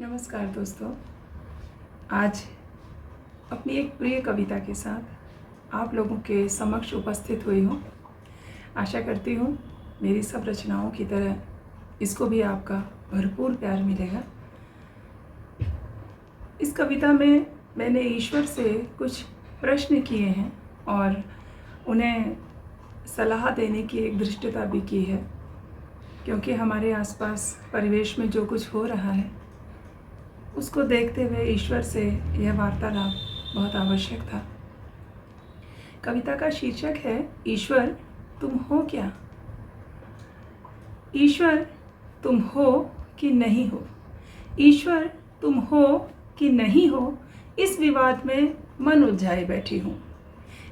नमस्कार दोस्तों। आज अपनी एक प्रिय कविता के साथ आप लोगों के समक्ष उपस्थित हुई हूँ। आशा करती हूँ मेरी सब रचनाओं की तरह इसको भी आपका भरपूर प्यार मिलेगा। इस कविता में मैंने ईश्वर से कुछ प्रश्न किए हैं और उन्हें सलाह देने की एक धृष्टता भी की है, क्योंकि हमारे आसपास परिवेश में जो कुछ हो रहा है उसको देखते हुए ईश्वर से यह वार्तालाप बहुत आवश्यक था। कविता का शीर्षक है ईश्वर तुम हो क्या। ईश्वर तुम हो कि नहीं हो। ईश्वर तुम हो कि नहीं हो, इस विवाद में मन उलझाए बैठी हूँ।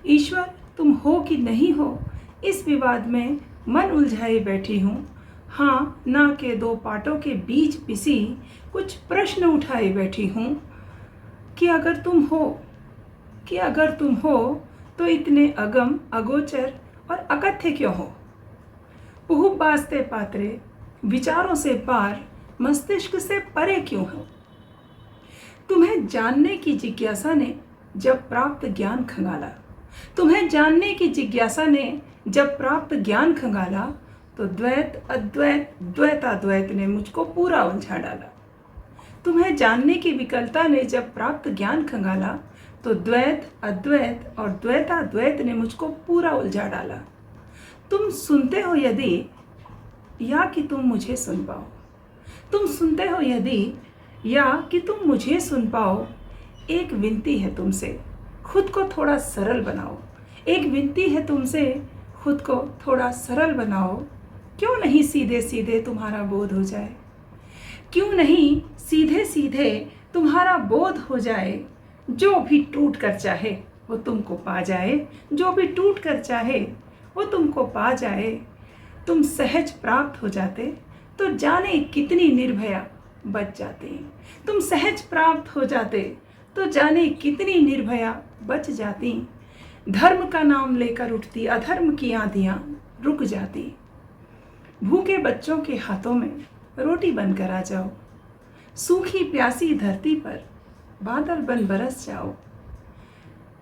ईश्वर तुम हो कि नहीं हो, इस विवाद में मन उलझाए बैठी हूँ। हाँ ना के दो पाटों के बीच पिसी कुछ प्रश्न उठाए बैठी हूँ कि अगर तुम हो तो इतने अगम अगोचर और अकथ्य क्यों हो। उहुब बास्ते पात्रे विचारों से पार मस्तिष्क से परे क्यों हो। तुम्हें जानने की जिज्ञासा ने जब प्राप्त ज्ञान खंगाला, तुम्हें जानने की जिज्ञासा ने जब प्राप्त ज्ञान खंगाला, तो द्वैत अद्वैत द्वैताद्वैत ने मुझको पूरा उलझा डाला। तुम्हें जानने की विकलता ने जब प्राप्त ज्ञान खंगाला, तो द्वैत अद्वैत और द्वैताद्वैत ने मुझको पूरा उलझा डाला। तुम सुनते हो यदि या कि तुम मुझे सुन पाओ। तुम सुनते हो यदि या कि तुम मुझे सुन पाओ। एक विनती है तुमसे, खुद को थोड़ा सरल बनाओ। एक विनती है तुमसे, खुद को थोड़ा सरल बनाओ। क्यों नहीं सीधे सीधे तुम्हारा बोध हो जाए। क्यों नहीं सीधे सीधे तुम्हारा बोध हो जाए। जो भी टूट कर चाहे वो तुमको पा जाए। जो भी टूट कर चाहे वो तुमको पा जाए। तुम सहज प्राप्त हो जाते तो जाने कितनी निर्भया बच जाती। तुम सहज प्राप्त हो जाते तो जाने कितनी निर्भया बच जाती। धर्म का नाम लेकर उठती अधर्म की आंधियां रुक जाती। भूखे बच्चों के हाथों में रोटी बनकर आ जाओ। सूखी प्यासी धरती पर बादल बन बरस जाओ।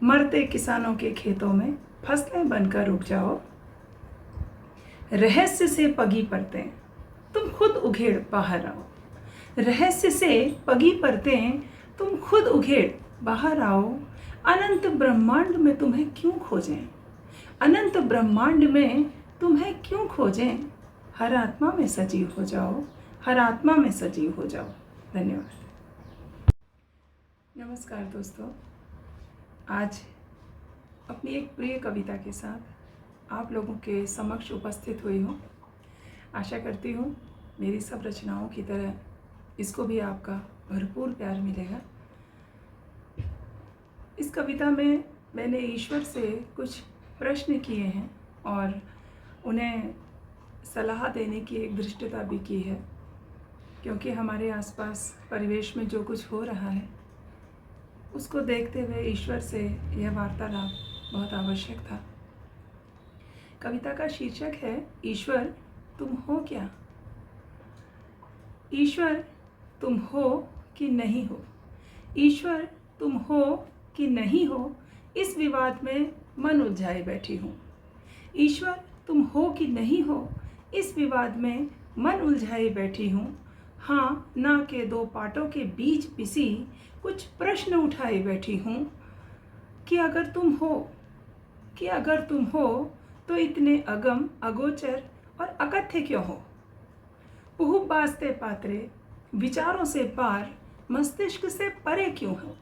मरते किसानों के खेतों में फसलें बनकर उग जाओ। रहस्य से पगी परतें तुम खुद उघेड़ बाहर आओ। रहस्य से पगी परतें तुम खुद उघेड़ बाहर आओ। अनंत ब्रह्मांड में तुम्हें क्यों खोजें। अनंत ब्रह्मांड में तुम्हें क्यों खोजें। हर आत्मा में सजीव हो जाओ। हर आत्मा में सजीव हो जाओ। धन्यवाद। नमस्कार दोस्तों। आज अपनी एक प्रिय कविता के साथ आप लोगों के समक्ष उपस्थित हुई हूँ। आशा करती हूँ मेरी सब रचनाओं की तरह इसको भी आपका भरपूर प्यार मिलेगा। इस कविता में मैंने ईश्वर से कुछ प्रश्न किए हैं और उन्हें सलाह देने की एक धृष्टता भी की है, क्योंकि हमारे आसपास परिवेश में जो कुछ हो रहा है उसको देखते हुए ईश्वर से यह वार्तालाप बहुत आवश्यक था। कविता का शीर्षक है ईश्वर तुम हो क्या। ईश्वर तुम हो कि नहीं हो। ईश्वर तुम हो कि नहीं हो, इस विवाद में मन उलझाए बैठी हूँ। ईश्वर तुम हो कि नहीं हो, इस विवाद में मन उलझाए बैठी हूँ। हाँ ना के दो पाटों के बीच पिसी कुछ प्रश्न उठाए बैठी हूँ कि अगर तुम हो तो इतने अगम अगोचर और अकथ्य क्यों हो। उहुब बास्ते पात्रे विचारों से पार मस्तिष्क से परे क्यों हो।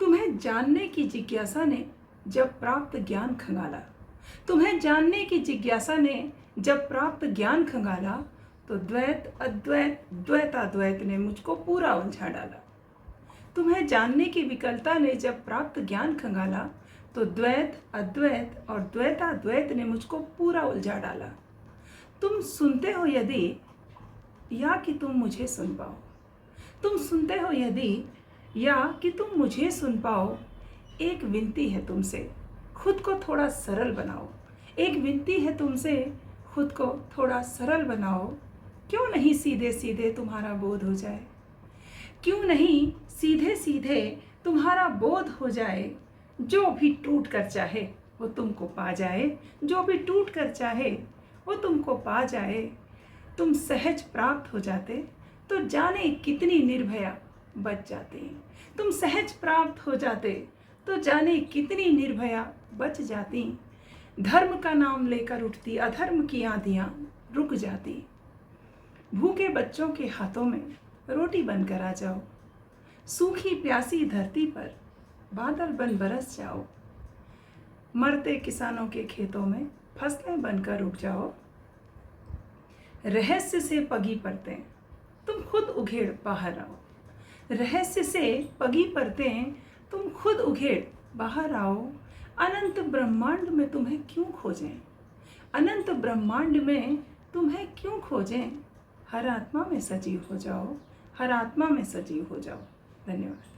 तुम्हें जानने की जिज्ञासा ने जब प्राप्त ज्ञान खंगाला, तुम्हें जानने की जिज्ञासा ने जब प्राप्त ज्ञान खंगाला, तो द्वैत अद्वैत द्वैताद्वैत ने मुझको पूरा उलझा डाला। तुम्हें जानने की विकलता ने जब प्राप्त ज्ञान खंगाला, तो द्वैत अद्वैत और द्वैताद्वैत ने मुझको पूरा उलझा डाला। तुम सुनते हो यदि या कि तुम मुझे सुन पाओ। तुम सुनते हो यदि या कि तुम मुझे सुन पाओ। एक विनती है तुमसे, खुद को थोड़ा सरल बनाओ। एक विनती है तुमसे, खुद को थोड़ा सरल बनाओ। क्यों नहीं सीधे सीधे तुम्हारा बोध हो जाए। क्यों नहीं सीधे सीधे तुम्हारा बोध हो जाए, जो भी टूट कर चाहे वो तुमको पा जाए, जो भी टूट कर चाहे वो तुमको पा जाए। तुम सहज प्राप्त हो जाते तो जाने कितनी निर्भया बच जाती। तुम सहज प्राप्त हो जाते तो जाने कितनी निर्भया बच जाती। धर्म का नाम लेकर उठती अधर्म की आंधियां रुक जाती। भूखे बच्चों के हाथों में रोटी बनकर आ जाओ, सूखी प्यासी धरती पर बादल बन बरस जाओ। मरते किसानों के खेतों में फसलें बनकर उग जाओ। रहस्य से पगी परतें तुम खुद उघेड़ बाहर आओ। रहस्य से पगी परतें तुम खुद उघेड़ बाहर आओ। अनंत ब्रह्मांड में तुम्हें क्यों खोजें, अनंत ब्रह्मांड में तुम्हें क्यों खोजें। हर आत्मा में सजीव हो जाओ, हर आत्मा में सजीव हो जाओ। धन्यवाद।